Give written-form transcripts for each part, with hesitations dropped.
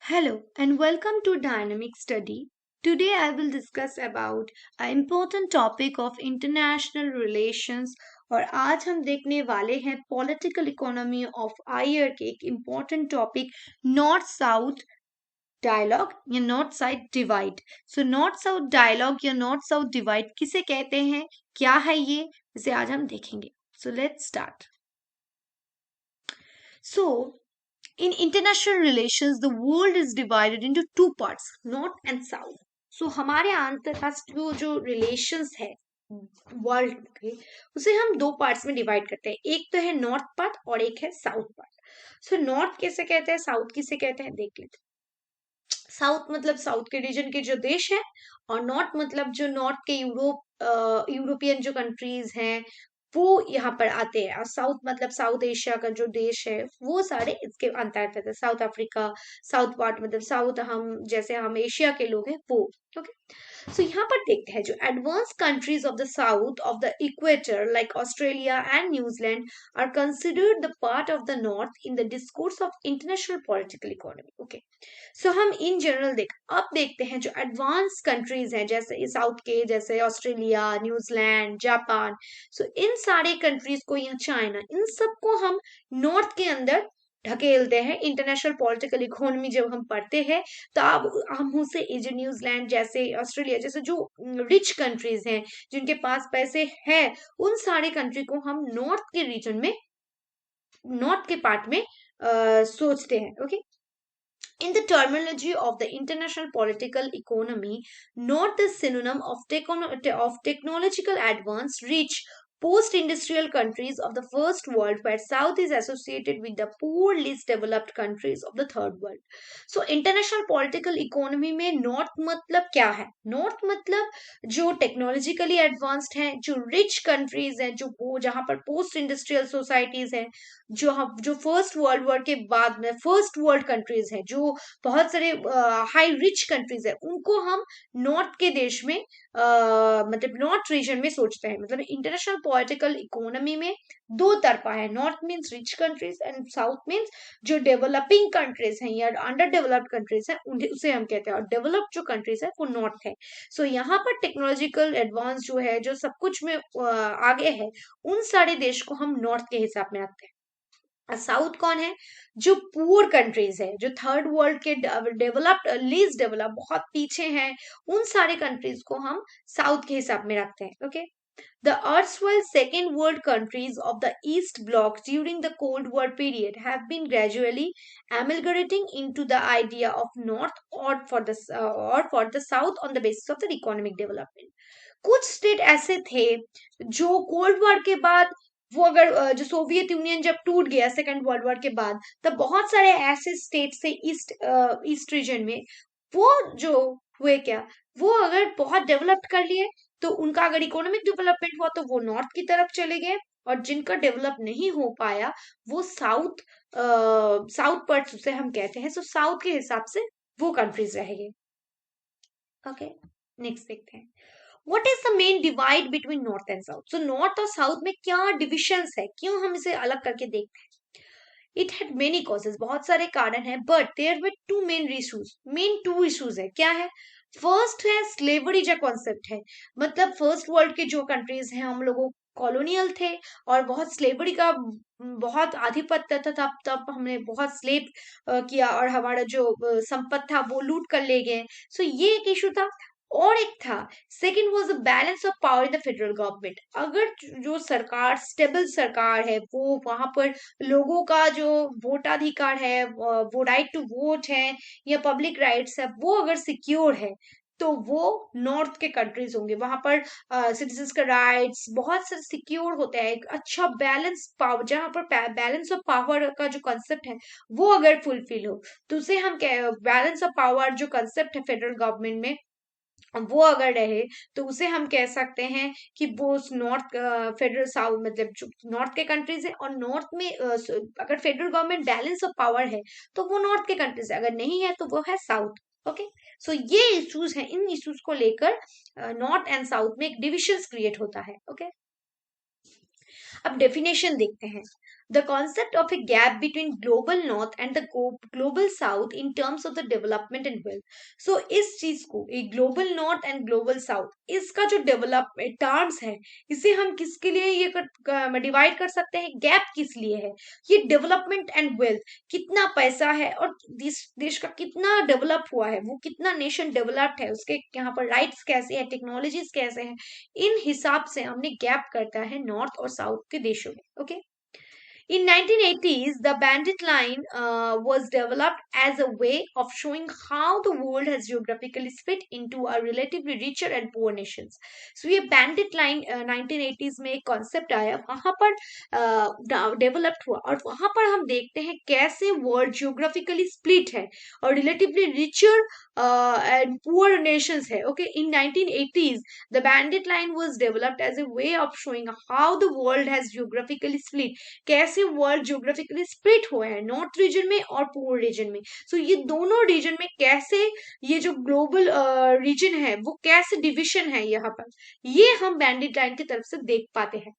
Hello and welcome to Dynamic Study. Today I will discuss about an important topic of international relations और आज हम देखने वाले हैं पॉलिटिकल इकोनॉमी ऑफ आईआर के एक important topic north south dialogue या north south divide. So north south dialogue या नॉर्थ साउथ डिवाइड किसे कहते हैं, क्या है ये, इसे आज हम देखेंगे। So let's start. So in international relations, the world is divided into two parts, north and south. So हमारे अंतरराष्ट्रीय जो रिलेशंस है वर्ल्ड के, उसे हम दो पार्ट्स में डिवाइड करते हैं। एक तो है नॉर्थ पार्ट और एक है साउथ पार्ट। सो नॉर्थ किसे कहते हैं, साउथ किसे कहते हैं, देख लेते हैं। साउथ मतलब साउथ के रीजन के जो देश है, और नॉर्थ मतलब जो नॉर्थ के यूरोपियन जो कंट्रीज हैं वो यहाँ पर आते हैं। और साउथ मतलब साउथ एशिया का जो देश है वो सारे इसके अंतर्गत है। साउथ अफ्रीका, साउथ पार्ट मतलब साउथ, हम जैसे हम एशिया के लोग हैं वो। ओके, सो यहाँ पर देखते हैं जो advance countries of the south of the equator like Australia and New Zealand are considered the part of the north in the discourse of international political economy. Okay, so हम इन जनरल अब देखते हैं जो एडवांस कंट्रीज हैं जैसे south के, जैसे Australia, New Zealand, Japan. सो इन सारे कंट्रीज को या चाइना, इन सबको हम नॉर्थ के अंदर ढकेलते हैं। इंटरनेशनल पॉलिटिकल इकोनॉमी जब हम पढ़ते हैं तो अब हम उसे जो न्यूजीलैंड जैसे, ऑस्ट्रेलिया जैसे जो रिच कंट्रीज हैं, जिनके पास पैसे हैं, उन सारे कंट्री को हम नॉर्थ के रीजन में, नॉर्थ के पार्ट में सोचते हैं। Okay, in the terminology of the international political economy, not the synonym of, of technological advance, rich, post-industrial countries of the first world, where South is associated with the poor, least developed countries of the third world. So, international political economy में North मतलब क्या है? North मतलब जो technologically advanced हैं, जो rich countries हैं, जो जहाँ पर post-industrial societies हैं, जो फर्स्ट वर्ल्ड वॉर के बाद में फर्स्ट वर्ल्ड कंट्रीज हैं, जो बहुत सारे हाई रिच कंट्रीज है, उनको हम नॉर्थ के देश में मतलब नॉर्थ रीजन में सोचते हैं। मतलब इंटरनेशनल पॉलिटिकल इकोनॉमी में दो तरफा है, north means rich countries and south means जो डेवलपिंग कंट्रीज हैं या अंडर डेवलप्ड कंट्रीज हैं, उसे हम कहते हैं। और डेवलप्ड जो कंट्रीज है वो नॉर्थ है। सो यहाँ पर टेक्नोलॉजिकल एडवांस जो है, जो सब कुछ में आगे है, उन सारे देश को हम नॉर्थ के हिसाब में रखते हैं। साउथ कौन है, जो पुअर कंट्रीज है, जो थर्ड वर्ल्ड के डेवलप्ड लीस्ट डेवलप बहुत पीछे हैं, उन सारे कंट्रीज को हम साउथ के हिसाब में रखते हैं। Okay, the erstwhile second world countries of the east bloc during the cold war period have been gradually amalgamating into the idea of north or for the south on the basis of the economic development। कुछ state ऐसे थे जो cold war के बाद, वो अगर जो Soviet union जब टूट गया सेकेंड वर्ल्ड वॉर के बाद, तब बहुत सारे ऐसे स्टेट से ईस्ट रीजन में, वो जो हुए क्या, वो अगर बहुत डेवलप कर लिए तो उनका अगर इकोनॉमिक डेवलपमेंट हुआ तो वो नॉर्थ की तरफ चले गए, और जिनका डेवलप नहीं हो पाया वो साउथ पार्ट उसे हम कहते हैं। सो साउथ के हिसाब से वो कंट्रीज रहेंगे। ओके, नेक्स्ट देखते हैं what is the main divide between north and south. So north और साउथ में क्या डिविजन्स है, क्यों हम इसे अलग करके देखते हैं। इट हैड मेनी कॉजेज, बहुत सारे कारण हैं, but there were two main issues, main two issues है। क्या है, फर्स्ट है स्लेवरी जो कॉन्सेप्ट है। मतलब फर्स्ट वर्ल्ड के जो कंट्रीज हैं, हम लोगों कॉलोनियल थे और बहुत स्लेवरी का बहुत आधिपत्य था। तब हमने बहुत स्लेव किया और हमारा जो संपत्ति था वो लूट कर ले गए। सो ये एक इशू था। और एक था, second was the balance of power in the federal government. अगर जो सरकार स्टेबल सरकार है, वो वहां पर लोगों का जो वोटाधिकार है, वो राइट टू वोट है या पब्लिक राइट्स है, वो अगर सिक्योर है तो वो नॉर्थ के कंट्रीज होंगे। वहां पर सिटीजन्स का राइट्स बहुत सारे सिक्योर होता है। एक अच्छा बैलेंस पावर, जहां पर बैलेंस ऑफ पावर का जो कंसेप्ट है वो अगर फुलफिल हो, तो उसे हम बैलेंस ऑफ पावर जो कंसेप्ट है फेडरल गवर्नमेंट में, वो अगर रहे तो उसे हम कह सकते हैं कि वो नॉर्थ फेडरल साउथ मतलब जो नॉर्थ के कंट्रीज है। और नॉर्थ में अगर federal government balance of power है तो वो नॉर्थ के कंट्रीज है, अगर नहीं है तो वो है साउथ। ओके, सो ये इश्यूज हैं, इन इश्यूज को लेकर नॉर्थ एंड साउथ में एक डिविजन क्रिएट होता है। ओके, अब डेफिनेशन देखते हैं। the concept of a gap between global north and the global south in terms of the development and wealth. So इस चीज को एक global north and global south इसका जो डेवलपमेंट टर्म्स है इसे हम किसके लिए ये डिवाइड कर सकते हैं, गैप किस लिए है, ये डेवलपमेंट एंड वेल्थ कितना पैसा है और देश का कितना डेवलप हुआ है, वो कितना नेशन डेवलप्ड है, उसके यहाँ पर राइट्स कैसे है, टेक्नोलॉजीज कैसे हैं, इन हिसाब से हमने गैप करता है नॉर्थ और साउथ के देशों में. Okay. In 1980s, the bandit line was developed as a way of showing how the world has geographically split into a relatively richer and poor nations. So ये bandit line 1980s में एक concept आया, वहाँ पर developed हुआ और वहाँ पर हम देखते हैं कैसे world geographically split है और relatively richer and poor nations है. Okay, in 1980s, the bandit line was developed as a way of showing how the world has geographically split, कैसे वर्ल्ड ज्योग्राफिकली स्प्लिट हुए हैं नॉर्थ रीजन में और पूर्व reason में. सो ये दोनों रीजन में कैसे ये जो ग्लोबल रीजन है वो कैसे डिविजन है यहाँ पर, ये हम बैंडिट लाइन की तरफ से देख पाते हैं.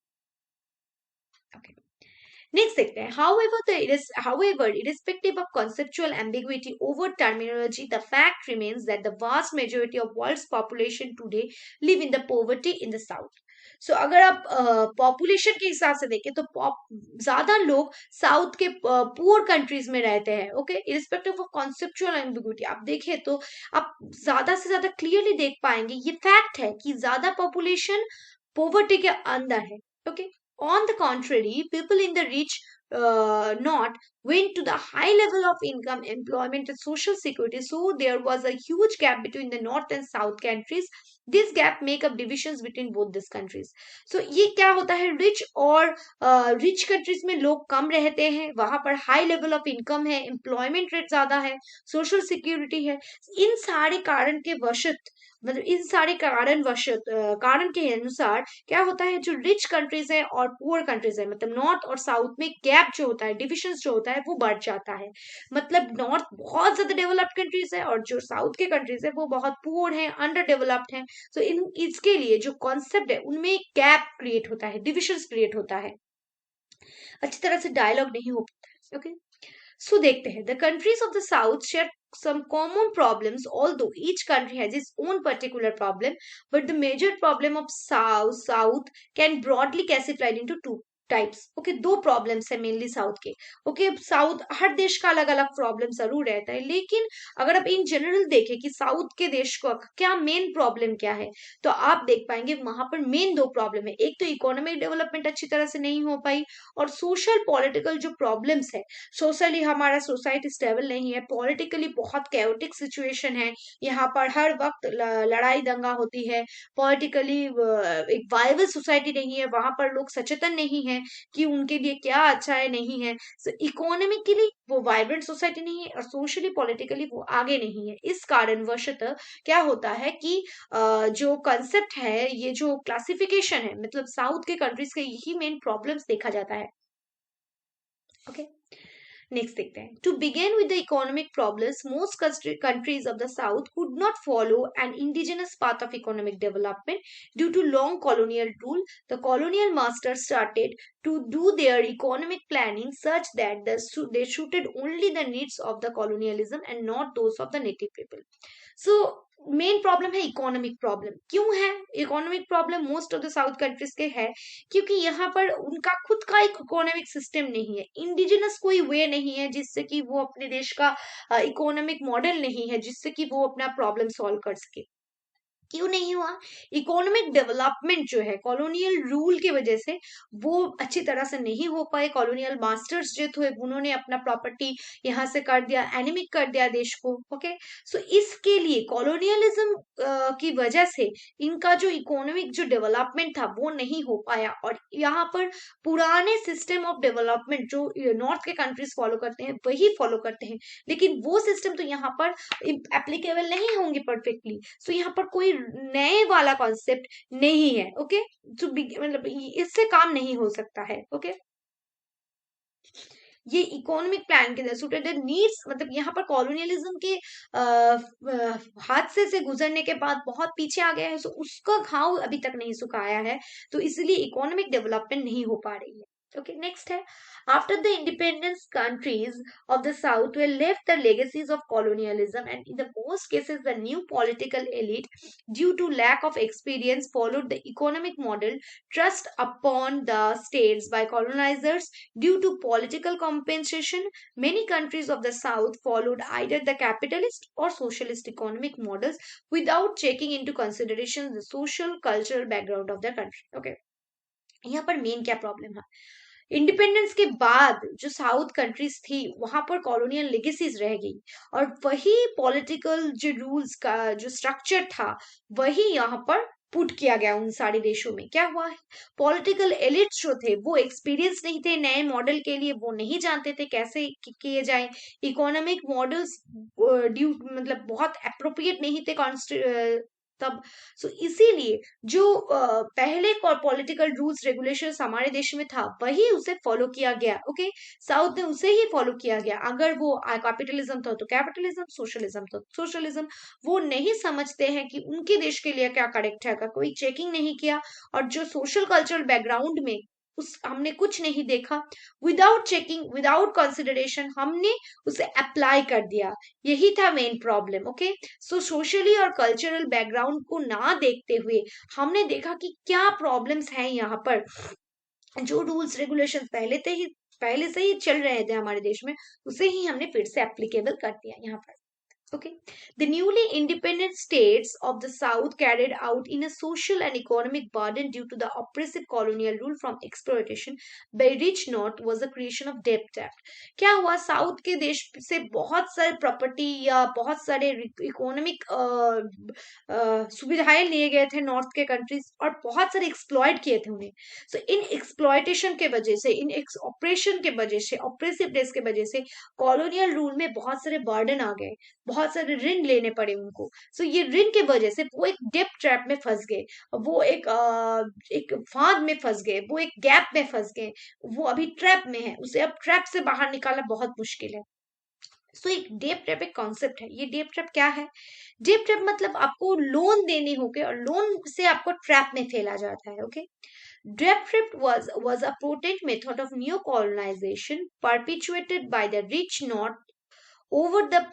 नेक्स्ट देखते हैं. However, irrespective of conceptual ambiguity over terminology, the fact remains that the vast majority of world's population today live in the poverty in the south. सो अगर आप पॉपुलेशन के हिसाब से देखें तो ज्यादा लोग साउथ के पुअर कंट्रीज में रहते हैं. Okay, irrespective of conceptual ambiguity आप देखें तो आप ज्यादा से ज्यादा क्लियरली देख पाएंगे ये फैक्ट है कि ज्यादा पॉपुलेशन पोवर्टी के अंदर है. Okay, on the contrary, people in the rich north went to the high level of income, employment, and social security. So there was a huge gap between the north and south countries. This gap make up divisions between both these countries. So ये क्या होता है, rich और rich countries में लोग कम रहते हैं, वहां पर हाई लेवल ऑफ इनकम है, एम्प्लॉयमेंट रेट ज्यादा है, सोशल सिक्योरिटी है. इन सारे कारण के वशत मतलब इन सारे कारण के अनुसार क्या होता है, जो रिच कंट्रीज है और पुअर कंट्रीज है मतलब नॉर्थ और साउथ में गैप जो होता है, डिविजन जो होता है वो बढ़ जाता है. मतलब नॉर्थ बहुत ज्यादा डेवलप्ड कंट्रीज है और जो साउथ के कंट्रीज है वो बहुत पुअर है, अंडर डेवलप्ड है. तो इन इसके लिए जो कॉन्सेप्ट है उनमें गैप क्रिएट होता है, डिविजन क्रिएट होता है, अच्छी तरह से डायलॉग नहीं हो पाता है. ओके, सो देखते हैं. The countries of the south share some common problems, although each country has its own particular problem, but the major problem of south can broadly classified into two types. Okay, दो problems है mainly south के. Okay, south हर देश का अलग अलग problem जरूर रहता है, लेकिन अगर आप इन जनरल देखें कि साउथ के देश को क्या मेन प्रॉब्लम क्या है, तो आप देख पाएंगे वहां पर मेन दो प्रॉब्लम है. एक तो इकोनॉमिक डेवलपमेंट अच्छी तरह से नहीं हो पाई और सोशल पॉलिटिकल जो प्रॉब्लम्स है, सोशली हमारा सोसाइटी स्टेबल नहीं है, पॉलिटिकली बहुत कैओटिक सिचुएशन है, यहाँ पर हर वक्त लड़ाई दंगा होती है, पॉलिटिकली एक वायबल सोसाइटी नहीं है, वहां पर लोग सचेतन नहीं है कि उनके लिए क्या अच्छा है नहीं है. सो इकोनॉमिकली वो वाइब्रेंट सोसाइटी नहीं है और सोशली पॉलिटिकली वो आगे नहीं है. इस कारणवशत क्या होता है कि जो कंसेप्ट है, ये जो क्लासिफिकेशन है, मतलब साउथ के कंट्रीज के यही मेन प्रॉब्लम्स देखा जाता है. ओके, नेक्स्ट देखते हैं. To begin with the economic problems, most countries of the south could not follow an indigenous path of economic development due to long colonial rule. The colonial masters started to do their economic planning such that they suited only the needs of the colonialism and not those of the native people. So main problem है economic problem. क्यों है economic problem most of the south countries के है? क्योंकि यहाँ पर उनका खुद का एक इकोनॉमिक सिस्टम नहीं है, इंडिजिनस कोई वे नहीं है जिससे कि वो अपने देश का इकोनॉमिक मॉडल नहीं है जिससे कि वो अपना प्रॉब्लम सॉल्व कर सके. क्यों नहीं हुआ? इकोनॉमिक डेवलपमेंट जो है कॉलोनियल रूल की वजह से वो अच्छी तरह से नहीं हो पाए. कॉलोनियल मास्टर्स जो थे उन्होंने अपना प्रॉपर्टी यहाँ से कर दिया, एनिमिक कर दिया देश को. ओके, सो इसके लिए कॉलोनियलिज्म की वजह से इनका जो इकोनॉमिक जो डेवलपमेंट था वो नहीं हो पाया और यहाँ पर पुराने सिस्टम ऑफ डेवलपमेंट जो नॉर्थ के कंट्रीज फॉलो करते हैं वही फॉलो करते हैं, लेकिन वो सिस्टम तो यहाँ पर एप्लीकेबल नहीं होंगे परफेक्टली. सो यहाँ पर कोई नए वाला कॉन्सेप्ट नहीं है. ओके, तो मतलब इससे काम नहीं हो सकता है. ओके, ये इकोनॉमिक प्लान के सुटेड नीड्स मतलब यहाँ पर कॉलोनियलिज्म के हादसे से गुजरने के बाद बहुत पीछे आ गया है, सो उसका घाव अभी तक नहीं सुखाया है, तो इसलिए इकोनॉमिक डेवलपमेंट नहीं हो पा रही है. Okay, next है, after the independence, countries of the south were left the legacies of colonialism, and in the most cases the new political elite, due to lack of experience, followed the economic model thrust upon the states by colonizers. Due to political compensation, many countries of the south followed either the capitalist or socialist economic models without taking into consideration the social cultural background of their country. Okay, यहाँ पर main क्या problem है, independence के बाद जो south countries थी वहां पर कॉलोनियल लेगेसीज रह गई, और वही पॉलिटिकल जो रूल्स का जो स्ट्रक्चर था वही यहाँ पर पुट किया गया उन सारे देशों में। क्या हुआ है, पॉलिटिकल एलिट्स जो थे वो एक्सपीरियंस नहीं थे नए मॉडल के लिए, वो नहीं जानते थे कैसे किए जाए, इकोनॉमिक मॉडल्स ड्यू मतलब बहुत अप्रोप्रिएट नहीं थे तब। सो इसीलिए जो पहले पॉलिटिकल रूल्स रेगुलेशंस हमारे देश में था वही उसे फॉलो किया गया। ओके, साउथ में उसे ही फॉलो किया गया। अगर वो कैपिटलिज्म था तो कैपिटलिज्म, सोशलिज्म तो सोशलिज्म, वो नहीं समझते हैं कि उनके देश के लिए क्या करेक्ट है, कोई चेकिंग नहीं किया। और जो सोशल कल्चरल बैकग्राउंड में उस हमने कुछ नहीं देखा, विदाउट चेकिंग विदाउट कंसिडरेशन हमने उसे अप्लाई कर दिया, यही था मेन प्रॉब्लम। ओके, सो सोशली और कल्चरल बैकग्राउंड को ना देखते हुए हमने देखा कि क्या प्रॉब्लम्स हैं यहाँ पर। जो रूल्स रेगुलेशन पहले से ही चल रहे थे हमारे देश में, उसे ही हमने फिर से एप्लीकेबल कर दिया यहाँ पर। Okay. The newly independent states of the South carried out in a social and economic burden due to the oppressive colonial rule from exploitation by rich North was the creation of debt trap. क्या हुआ, south के देश से बहुत सारे property या बहुत सारे इकोनॉमिक सुविधाएं लिए गए थे नॉर्थ के कंट्रीज, और बहुत सारे एक्सप्लॉइट किए थे उन्हें। सो इन एक्सप्लॉइटेशन के वजह से, इन ऑपरेशन के वजह से, ऑपरेसिवनेस के वजह से कॉलोनियल रूल में बहुत सारे बर्डन आ गए, बहुत सारे ऋण लेने पड़े उनको। सो ये ऋण के वजह से वो एक डेप्ट ट्रैप में फंस गए, वो एक फांद में फंस गए, वो एक गैप में फंस गए, वो अभी ट्रैप में है, उसे अब ट्रैप से बाहर निकालना बहुत मुश्किल है। सो एक डेप ट्रैप एक कॉन्सेप्ट है। ये डेप ट्रैप क्या है, डेप ट्रैप मतलब आपको लोन देने होंगे और लोन से आपको ट्रैप में फैला जाता है। Okay, debt trap was a potent method of neo-colonization perpetuated by the rich north over the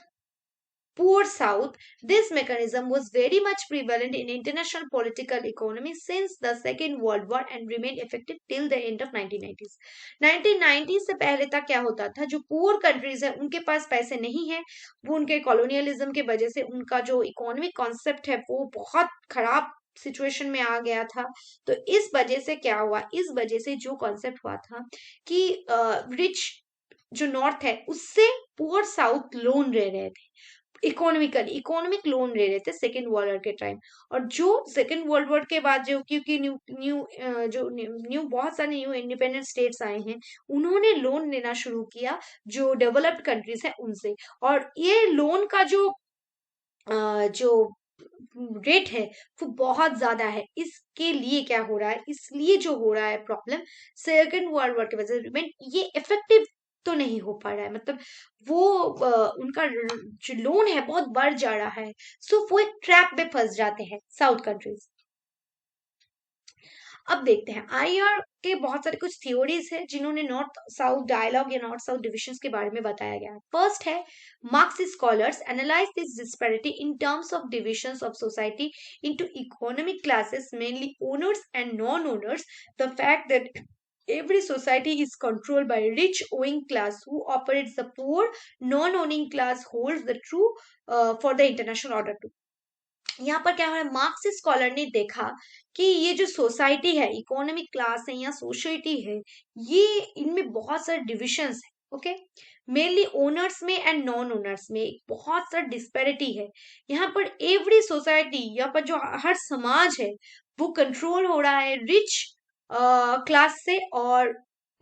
poor south. This mechanism was very much prevalent in international political economy since the Second World War and remained effective till the end of 1990s. 1990s से पहले तक क्या होता था, जो poor countries है उनके पास पैसे नहीं है, वो उनके कॉलोनियलिज्म के वजह से उनका जो इकोनॉमिक कॉन्सेप्ट है वो बहुत खराब सिचुएशन में आ गया था। तो इस वजह से क्या हुआ, इस वजह से जो कॉन्सेप्ट हुआ था कि रिच जो नॉर्थ है उससे पुअर साउथ लोन ले रहे थे, इकोनॉमिक लोन ले रहे थे सेकेंड वर्ल्ड वॉर के टाइम। और जो सेकेंड वर्ल्ड वॉर के बाद जो, क्योंकि न्यू न्यू जो न्यू बहुत सारे न्यू इंडिपेंडेंट स्टेट्स आए हैं, उन्होंने लोन लेना शुरू किया जो डेवलप्ड कंट्रीज है उनसे। और ये लोन का जो रेट है वो बहुत ज्यादा है। इसके लिए क्या हो रहा है, इसलिए जो हो रहा है प्रॉब्लम सेकेंड वर्ल्ड वॉर की वजह से, ये इफेक्टिव तो नहीं हो पा रहा है, मतलब वो उनका जो लोन है बहुत बढ़ जा रहा है। सो वो एक ट्रैप में फंस जाते हैं साउथ कंट्रीज। अब देखते हैं आईआर के बहुत सारे कुछ थ्योरीज है जिन्होंने नॉर्थ साउथ डायलॉग या नॉर्थ साउथ डिविजन्स के बारे में बताया गया है। फर्स्ट है, Marxist scholars analyse this disparity in terms of divisions of society into economic classes, mainly owners and non owners. The fact that every society is controlled by rich owing class who operates the poor non-owning class holds the true for the international order too। यहाँ पर क्या हो रहा है, Marxist scholar ने देखा कि ये जो सोसाइटी है, इकोनॉमिक क्लास है या सोसाइटी है, ये इनमें बहुत सारे डिविजन्स है। ओके, मेनली ओनर्स में एंड नॉन ओनर्स में बहुत सारा डिस्पैरिटी है। यहाँ पर एवरी सोसाइटी, यहाँ पर जो हर समाज है वो कंट्रोल हो रहा है रिच क्लास से और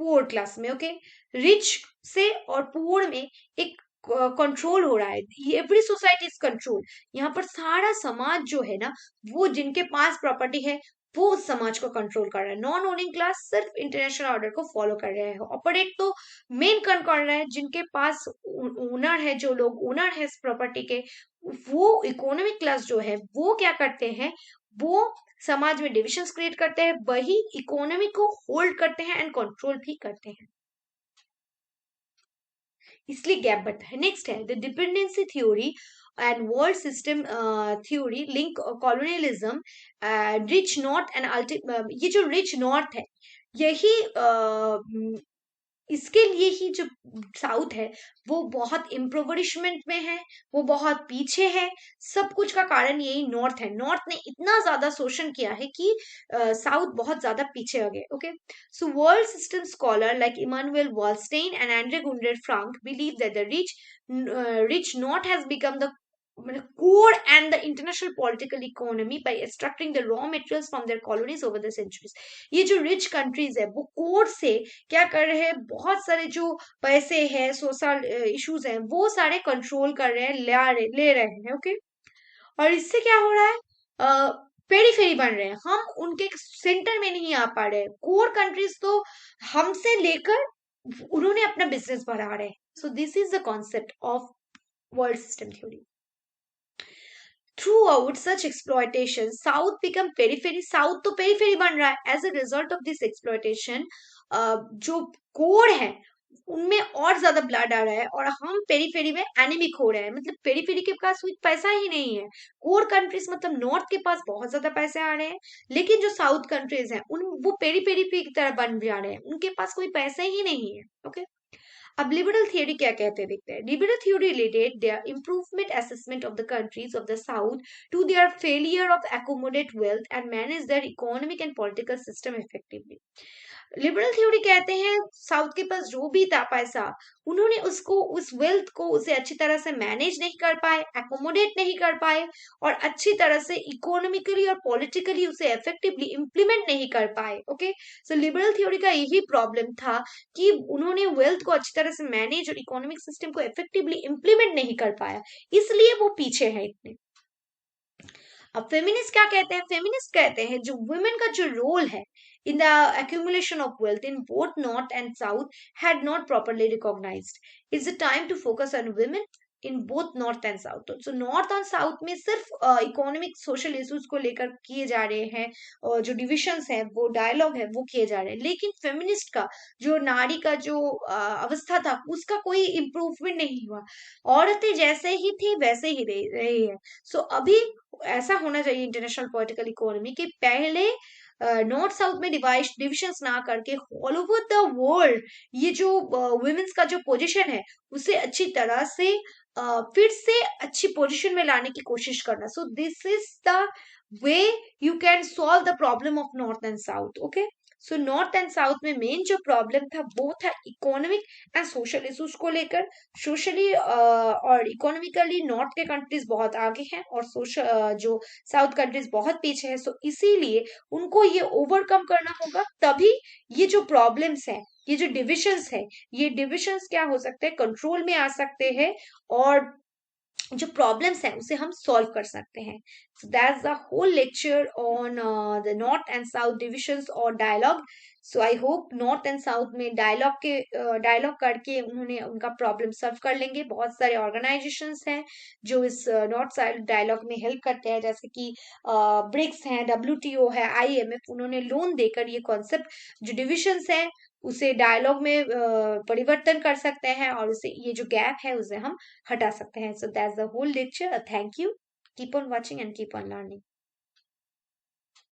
पुअर क्लास में। ओके, रिच से और पुअर में एक कंट्रोल हो रहा है, एवरी सोसाइटी इज कंट्रोल। यहाँ पर सारा समाज जो है ना, वो जिनके पास प्रॉपर्टी है वो उस समाज को कंट्रोल कर रहा है। नॉन ओनिंग क्लास सिर्फ इंटरनेशनल ऑर्डर को फॉलो कर रहे हैं, ऑपरेट तो मेन कौन कर रहा है, जिनके पास ओनर है, जो लोग ओनर है इस प्रॉपर्टी के, वो इकोनॉमिक क्लास जो है वो क्या करते हैं, वो समाज में डिविजन्स क्रिएट करते हैं, वही इकोनॉमी को होल्ड करते हैं एंड कंट्रोल भी करते हैं, इसलिए गैप बढ़ता है। नेक्स्ट है the dependency theory and world system theory link colonialism rich north and ये जो रिच नॉर्थ है, यही इसके लिए ही जो साउथ है वो बहुत इम्पोवरिशमेंट में है, वो बहुत पीछे है। सब कुछ का कारण यही नॉर्थ है। नॉर्थ ने इतना ज्यादा शोषण किया है कि साउथ बहुत ज्यादा पीछे आ गए। Okay, so world system scholar like Immanuel Wallerstein and Andre Gunder Frank believe that the rich north has become the core and the international political economy by extracting the raw materials from their colonies over the centuries। ये जो rich countries है वो core से क्या कर रहे हैं, बहुत सारे जो पैसे हैं, सोशल इश्यूज हैं, वो सारे कंट्रोल कर रहे हैं, ले रहे हैं। ओके, और इससे क्या हो रहा है, पेरीफेरी बन रहे हैं, हम उनके सेंटर में नहीं आ पा रहे। कोर कंट्रीज तो हमसे लेकर उन्होंने अपना बिजनेस बढ़ा रहे हैं। So this is the concept of world system theory. Throughout such exploitation, South become periphery. South तो periphery बन रहा है। As a result of this exploitation, जो कोर है उनमें और ज्यादा ब्लड आ रहा है और हम पेरीफेरी में एनिमिक हो रहे हैं। मतलब पेरीफेरी के पास कोई पैसा ही नहीं है। कोर कंट्रीज मतलब नॉर्थ के पास बहुत ज्यादा पैसे आ रहे हैं, लेकिन जो साउथ कंट्रीज हैं उन वो पेरीफेरी की तरह बन जा रहे हैं, उनके पास कोई पैसे ही नहीं है। ओके, अब लिबरल थियोरी क्या कहते हैं देखते हैं। Liberal theory related their improvement assessment of the countries of the south to their failure of accommodate wealth and manage their economic and political system effectively. Liberal theory कहते हैं south के पास जो भी था पैसा, उन्होंने उसको, उस वेल्थ को उसे अच्छी तरह से मैनेज नहीं कर पाए, एकोमोडेट नहीं कर पाए, और अच्छी तरह से इकोनॉमिकली और पॉलिटिकली उसे इफेक्टिवली इंप्लीमेंट नहीं कर पाए। ओके, सो लिबरल थ्योरी का यही प्रॉब्लम था कि उन्होंने वेल्थ को अच्छी तरह से मैनेज और इकोनॉमिक सिस्टम को इफेक्टिवली इंप्लीमेंट नहीं कर पाया, इसलिए वो पीछे है इतने। अब फेमिनिस्ट क्या कहते हैं? फेमिनिस्ट कहते हैं जो वुमेन का जो रोल है in the accumulation of wealth in both north and south had not properly recognized। It's the time to focus on women in both north and south। so north और south में सिर्फ economic social issues को लेकर किए जा रहे हैं, और जो डिविजन्स है वो डायलॉग है वो किए जा रहे हैं, लेकिन फेमिनिस्ट का जो नारी का जो अवस्था था उसका कोई इम्प्रूवमेंट नहीं हुआ। औरतें जैसे ही थी वैसे ही रही है। सो अभी ऐसा होना चाहिए इंटरनेशनल पॉलिटिकल इकोनॉमी के पहले नॉर्थ साउथ में डिविजन्स ना करके ऑल ओवर द वर्ल्ड ये जो वुमेन्स का जो पोजीशन है उसे अच्छी तरह से फिर से अच्छी पोजीशन में लाने की कोशिश करना। So this is the way you can solve the problem of north and south. Okay, so north and south में मेन जो प्रॉब्लम था वो था इकोनॉमिक एंड सोशल इश्यूज को लेकर। सोशली और इकोनॉमिकली नॉर्थ के कंट्रीज बहुत आगे हैं और सोशल जो साउथ कंट्रीज बहुत पीछे है। सो इसीलिए उनको ये ओवरकम करना होगा, तभी ये जो प्रॉब्लम्स है, ये जो डिविजन्स है, ये डिविजन्स क्या हो सकते हैं, कंट्रोल में आ सकते हैं, और जो प्रॉब्लम्स हैं उसे हम सॉल्व कर सकते हैं। So that's the whole lecture on the north and south divisions और dialogue. So I hope north and south में डायलॉग करके उन्होंने उनका प्रॉब्लम सॉल्व कर लेंगे। बहुत सारे ऑर्गेनाइजेशंस हैं जो इस नॉर्थ साउथ डायलॉग में हेल्प करते हैं, जैसे कि ब्रिक्स हैं, WTO है, IMF, उन्होंने लोन देकर ये कॉन्सेप्ट जो डिविजन्स हैं उसे डायलॉग में परिवर्तन कर सकते हैं, और उसे ये जो गैप है उसे हम हटा सकते हैं। So that's the whole lecture. Thank you, keep on watching and keep on learning.